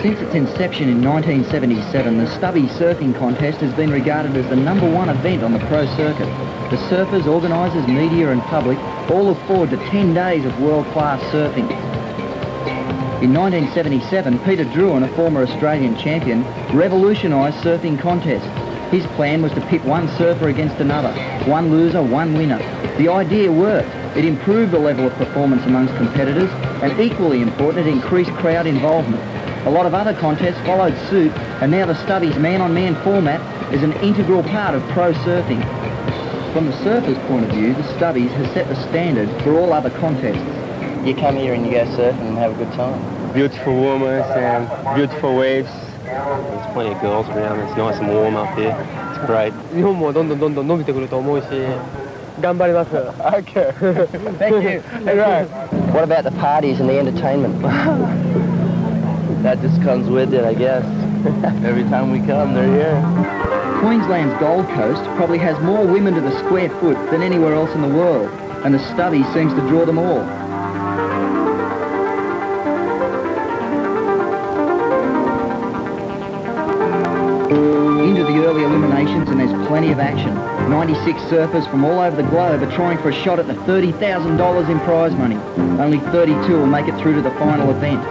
Since its inception in 1977, the Stubbies surfing contest has been regarded as the #1 event on the pro circuit. The surfers, organisers, media and public all look forward to 10 days of world-class surfing. In 1977, Peter Druin, a former Australian champion, revolutionised surfing contests. His plan was to pit one surfer against another, one loser, one winner. The idea worked. It improved the level of performance amongst competitors, and equally important, it increased crowd involvement. A lot of other contests followed suit, and now the Stubbies man-on-man format is an integral part of pro surfing. From the surfer's point of view, the Stubbies has set the standard for all other contests. You come here and you go surfing and have a good time. Beautiful waters and beautiful waves. There's plenty of girls around. It's nice and warm up here. It's great. 日本もどんどん伸びてくると思うし、頑張ります。Okay. Thank you. Right. What about the parties and the entertainment? That just comes with it, I guess. Every time we come, they're here. Queensland's Gold Coast probably has more women to the square foot than anywhere else in the world, and the Stubbies seems to draw them all. Into the early eliminations, and there's plenty of action. 96 surfers from all over the globe are trying for a shot at the $30,000 in prize money. Only 32 will make it through to the final event.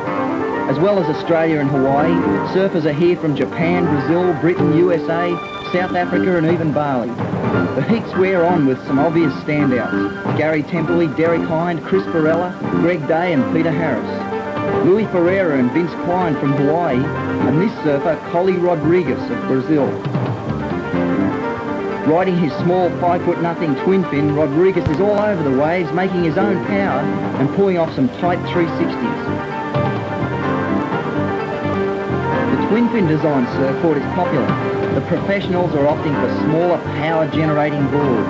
As well as Australia and Hawaii, surfers are here from Japan, Brazil, Britain, USA, South Africa and even Bali. The heats wear on with some obvious standouts. Gary Templey, Derek Hind, Chris Barella, Greg Day and Peter Harris. Louis Ferreira and Vince Klein from Hawaii, and this surfer, Collie Rodriguez of Brazil. Riding his small 5'0" twin fin, Rodriguez is all over the waves, making his own power and pulling off some tight 360s. The twin fin design surfboard is popular. The professionals are opting for smaller power generating boards.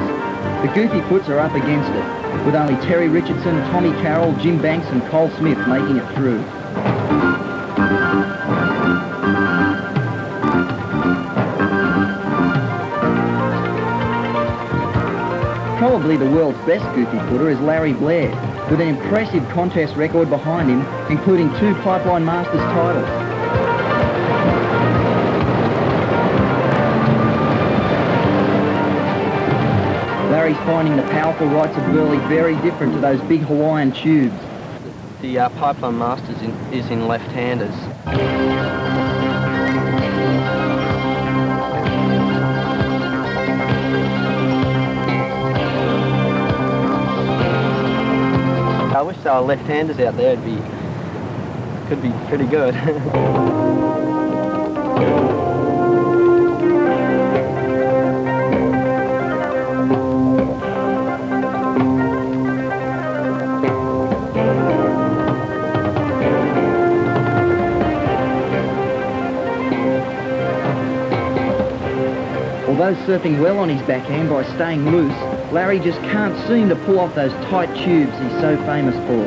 The goofy foots are up against it, with only Terry Richardson, Tommy Carroll, Jim Banks and Cole Smith making it through. Probably the world's best goofy footer is Larry Blair, with an impressive contest record behind him, including 2 Pipeline Masters titles. Larry's finding the powerful rights of Burleigh very different to those big Hawaiian tubes. The Pipeline Masters is in left-handers. I wish there were left-handers out there. Could be pretty good. Although surfing well on his backhand by staying loose, Larry just can't seem to pull off those tight tubes he's so famous for.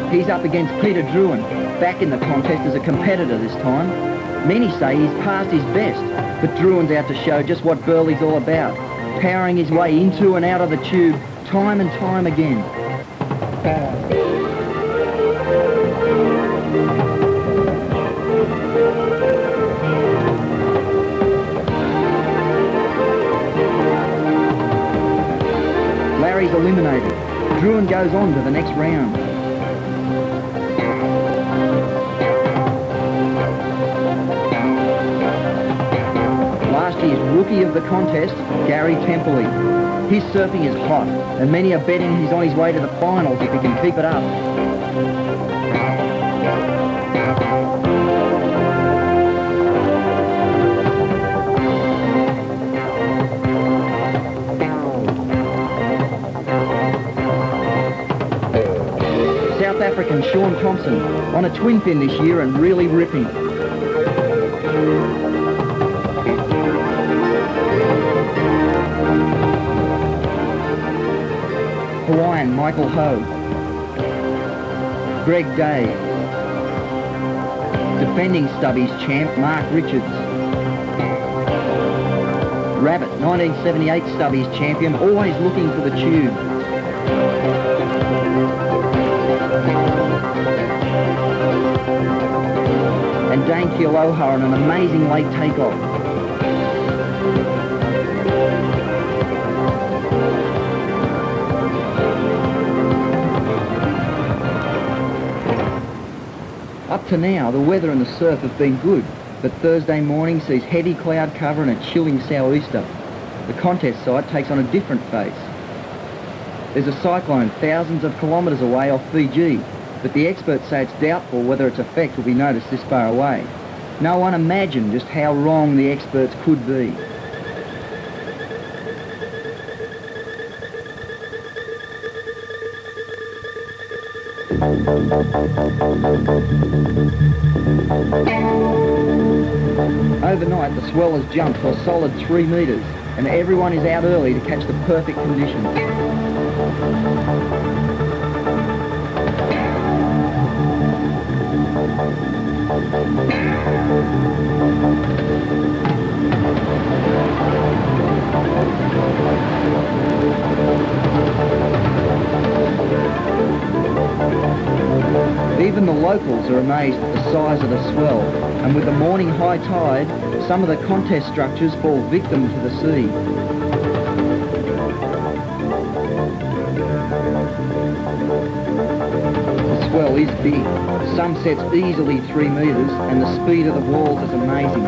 He's up against Peter Druin, back in the contest as a competitor this time. Many say he's past his best, but Druin's out to show just what Burleigh's all about, powering his way into and out of the tube time and time again. Larry's eliminated. Druin goes on to the next round. Last year's rookie of the contest, Gary Templey. His surfing is hot, and many are betting he's on his way to the finals if he can keep it up. Sean Thompson on a twin fin this year and really ripping it. Hawaiian Michael Ho. Greg Day. Defending Stubbies champ Mark Richards. Rabbit, 1978 Stubbies champion, always looking for the tube. And Dane Kealoha on an amazing late takeoff. Up to now, the weather and the surf have been good, but Thursday morning sees heavy cloud cover and a chilling sou'easter. The contest site takes on a different face. There's a cyclone thousands of kilometres away off Fiji, but the experts say it's doubtful whether its effect will be noticed this far away. No one imagined just how wrong the experts could be. Overnight, the swell has jumped to a solid 3 metres, and everyone is out early to catch the perfect conditions. Even the locals are amazed at the size of the swell, and with the morning high tide, some of the contest structures fall victim to the sea. The swell is big. Some sets easily 3 metres, and the speed of the walls is amazing.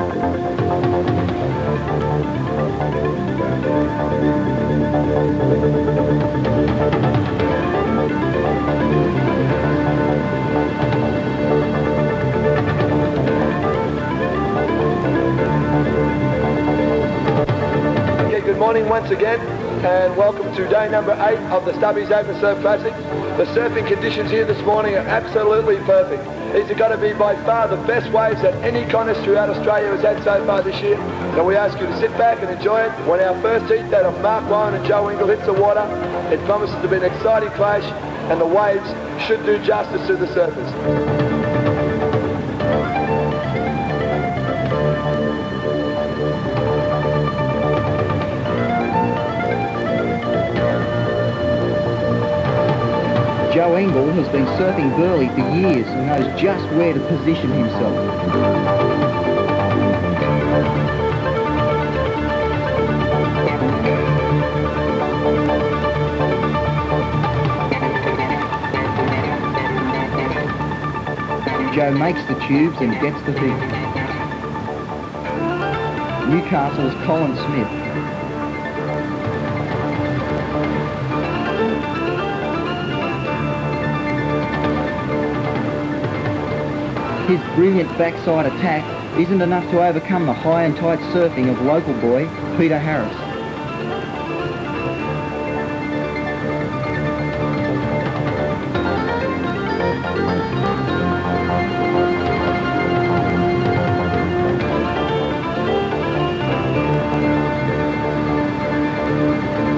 Good morning once again, and welcome to day number 8 of the Stubbies Open Surf Classic. The surfing conditions here this morning are absolutely perfect. These are going to be by far the best waves that any contest throughout Australia has had so far this year. So we ask you to sit back and enjoy it. When our first heat, that of Mark Ryan and Joe Ingle, hits the water, it promises to be an exciting clash, and the waves should do justice to the surfers. Joe Engel has been surfing Burleigh for years and knows just where to position himself. Joe makes the tubes and gets the hook. Newcastle's Colin Smith. His brilliant backside attack isn't enough to overcome the high and tight surfing of local boy Peter Harris.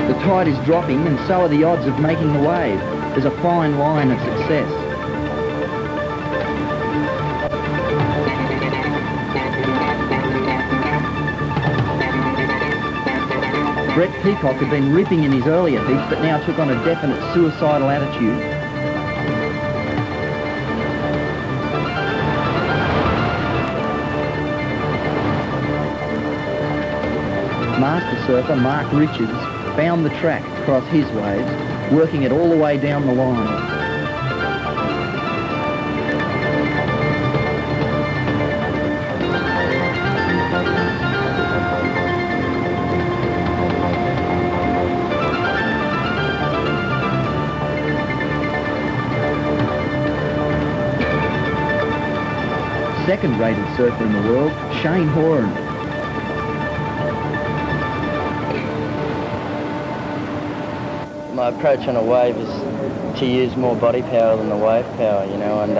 The tide is dropping, and so are the odds of making the wave. There's a fine line of success. Brett Peacock had been ripping in his earlier heats, but now took on a definite suicidal attitude. Master surfer Mark Richards found the track across his waves, working it all the way down the line. Second-rated surfer in the world, Shane Horan. My approach on a wave is to use more body power than the wave power, you know, and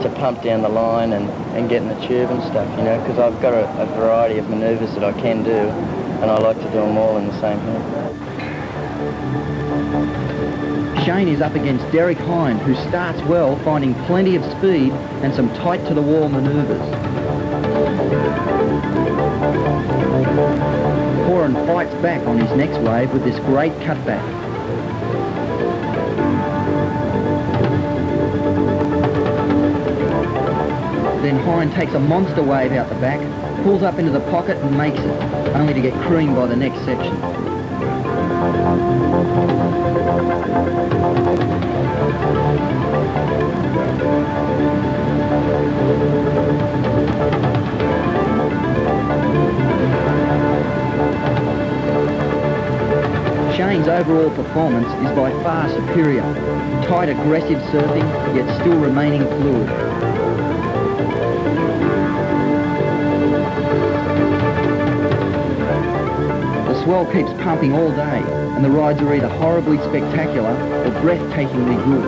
to pump down the line and get in the tube and stuff, you know, because I've got a variety of manoeuvres that I can do, and I like to do them all in the same head. Shane is up against Derek Hind, who starts well, finding plenty of speed and some tight-to-the-wall manoeuvres. Horan fights back on his next wave with this great cutback. Then Hind takes a monster wave out the back, pulls up into the pocket and makes it, only to get creamed by the next section. Shane's overall performance is by far superior. Tight, aggressive surfing, yet still remaining fluid. The swell keeps pumping all day, and the rides are either horribly spectacular or breathtakingly good.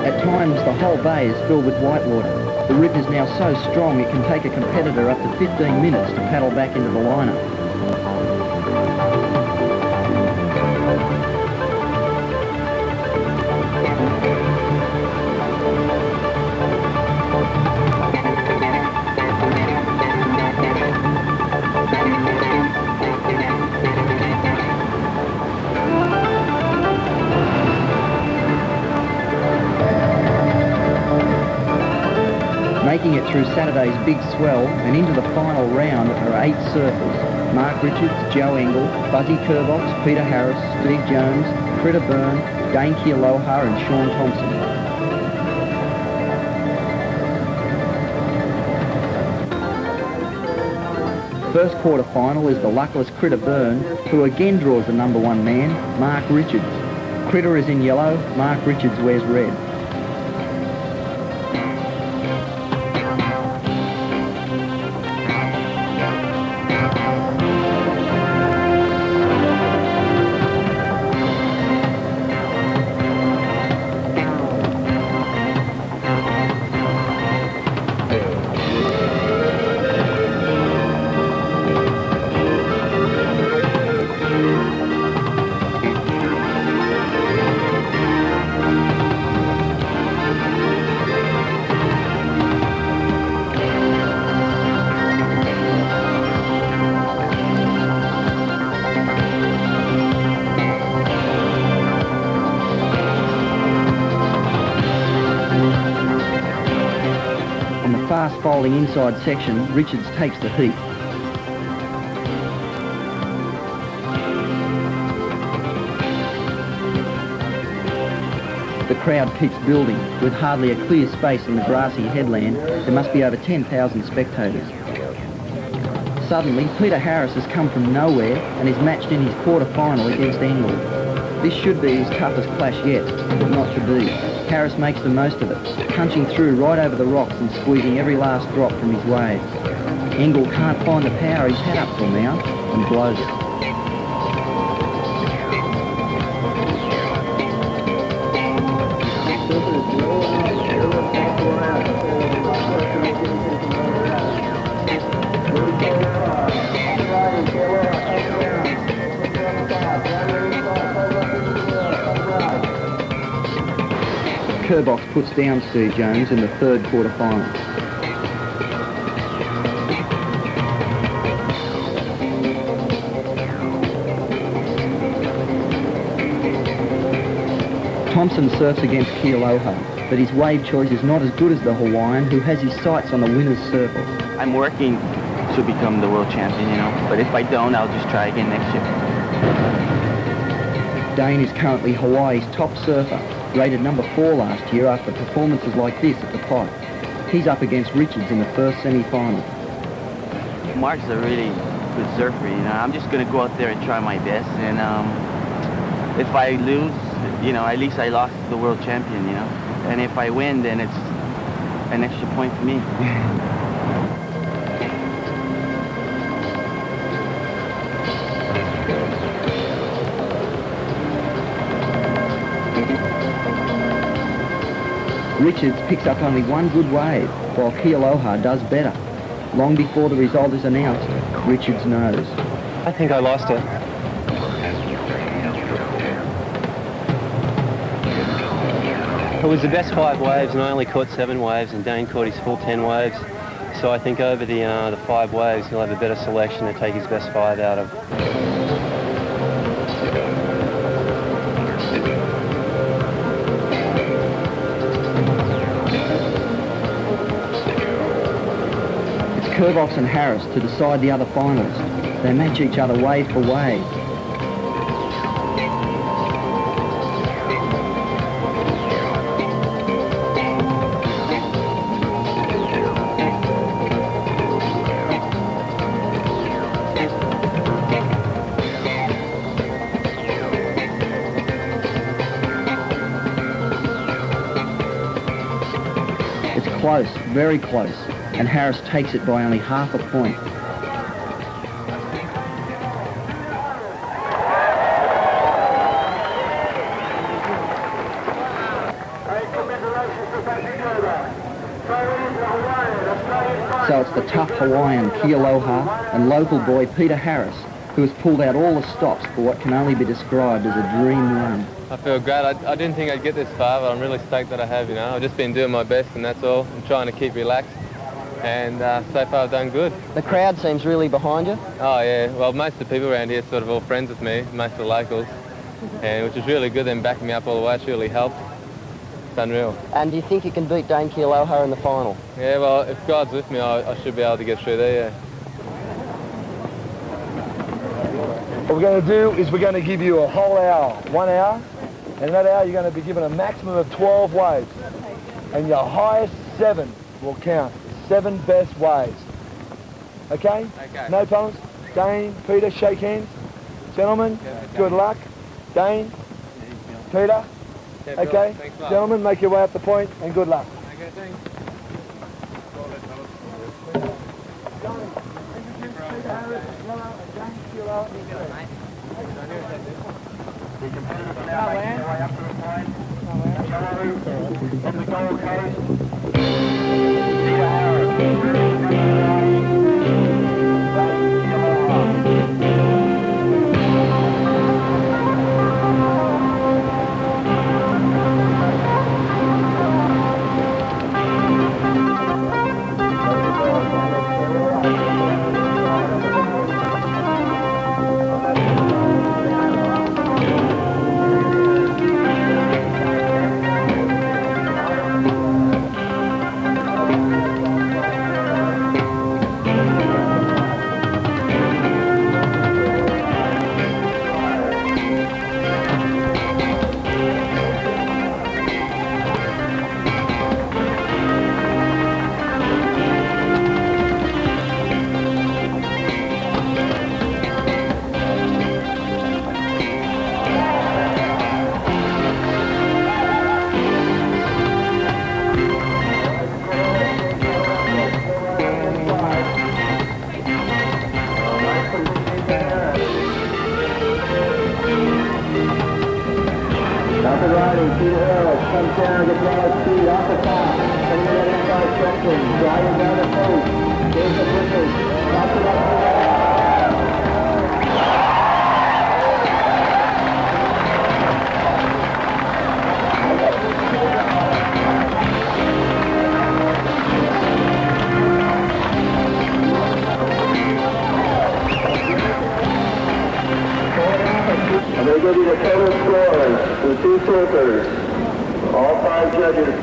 At times, the whole bay is filled with whitewater. The rip is now so strong it can take a competitor up to 15 minutes to paddle back into the liner. Making it through Saturday's big swell and into the final round are 8 surfers: Mark Richards, Joe Engel, Buzzy Kerbox, Peter Harris, Steve Jones, Critter Byrne, Dane Kealoha and Sean Thompson. First quarter final is the luckless Critter Byrne, who again draws the number 1 man, Mark Richards. Critter is in yellow, Mark Richards wears red. Fast-folding inside section, Richards takes the heat. The crowd keeps building. With hardly a clear space in the grassy headland, there must be over 10,000 spectators. Suddenly, Peter Harris has come from nowhere and is matched in his quarter-final against Engel. This should be his toughest clash yet, but not to be. Harris makes the most of it, punching through right over the rocks and squeezing every last drop from his waves. Engel can't find the power he's had up till now and blows it. Kerbox puts down Steve Jones in the third quarter-final. Thompson surfs against Kealoha, but his wave choice is not as good as the Hawaiian, who has his sights on the winner's circle. I'm working to become the world champion, you know, but if I don't, I'll just try again next year. Dane is currently Hawaii's top surfer, rated number 4 last year after performances like this at the pot. He's up against Richards in the first semi-final. Mark's a really good surfer, you know. I'm just going to go out there and try my best, and if I lose, you know, at least I lost to the world champion, you know. And if I win, then it's an extra point for me. Richards picks up only one good wave, while Kealoha does better. Long before the result is announced, Richards knows. I think I lost it. It was the best 5 waves, and I only caught 7 waves, and Dane caught his full 10 waves. So I think over the 5 waves, he'll have a better selection to take his best 5 out of. Kervox and Harris to decide the other finalists. They match each other wave for wave. It's close, very close. And Harris takes it by only half a point. So it's the tough Hawaiian Kealoha and local boy Peter Harris who has pulled out all the stops for what can only be described as a dream run. I feel great. I didn't think I'd get this far, but I'm really stoked that I have, you know. I've just been doing my best and that's all. I'm trying to keep relaxed. And so far I've done good. The crowd seems really behind you. Oh yeah, well most of the people around here are sort of all friends with me, most of the locals, and which is really good, them backing me up all the way. It's really helped. It's unreal. And do you think you can beat Dane Kealoha in the final? Yeah, well if God's with me I should be able to get through there, yeah. What we're going to do is we're going to give you a whole hour, 1 hour, and in that hour you're going to be given a maximum of 12 waves, and your highest 7 will count. 7 best waves. Okay? Okay. No problems. Dane, Peter, shake hands. Gentlemen, good luck. Dane, Peter. Okay? Gentlemen, make your way up the point and good luck. Okay, thanks. The competitors now making their way up to the point. From the Gold Coast, Peter Harris. comes down, gets out of speed off the top. Coming in that inside section, driving down the coast. There's the pushes. Pops it up. I'm going to give you the total scores for the two circles. All five judges.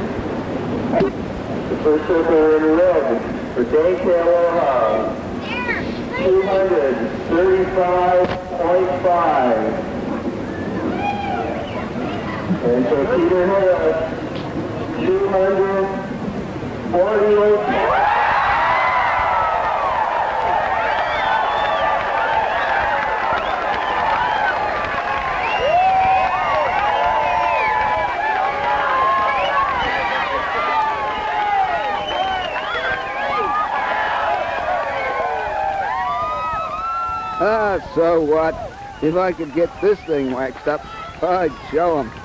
The first circle in red for Dane Kealoha, 235.5. And for Peter Harris, 248. Ah, so what? If I could get this thing waxed up, I'd show 'em.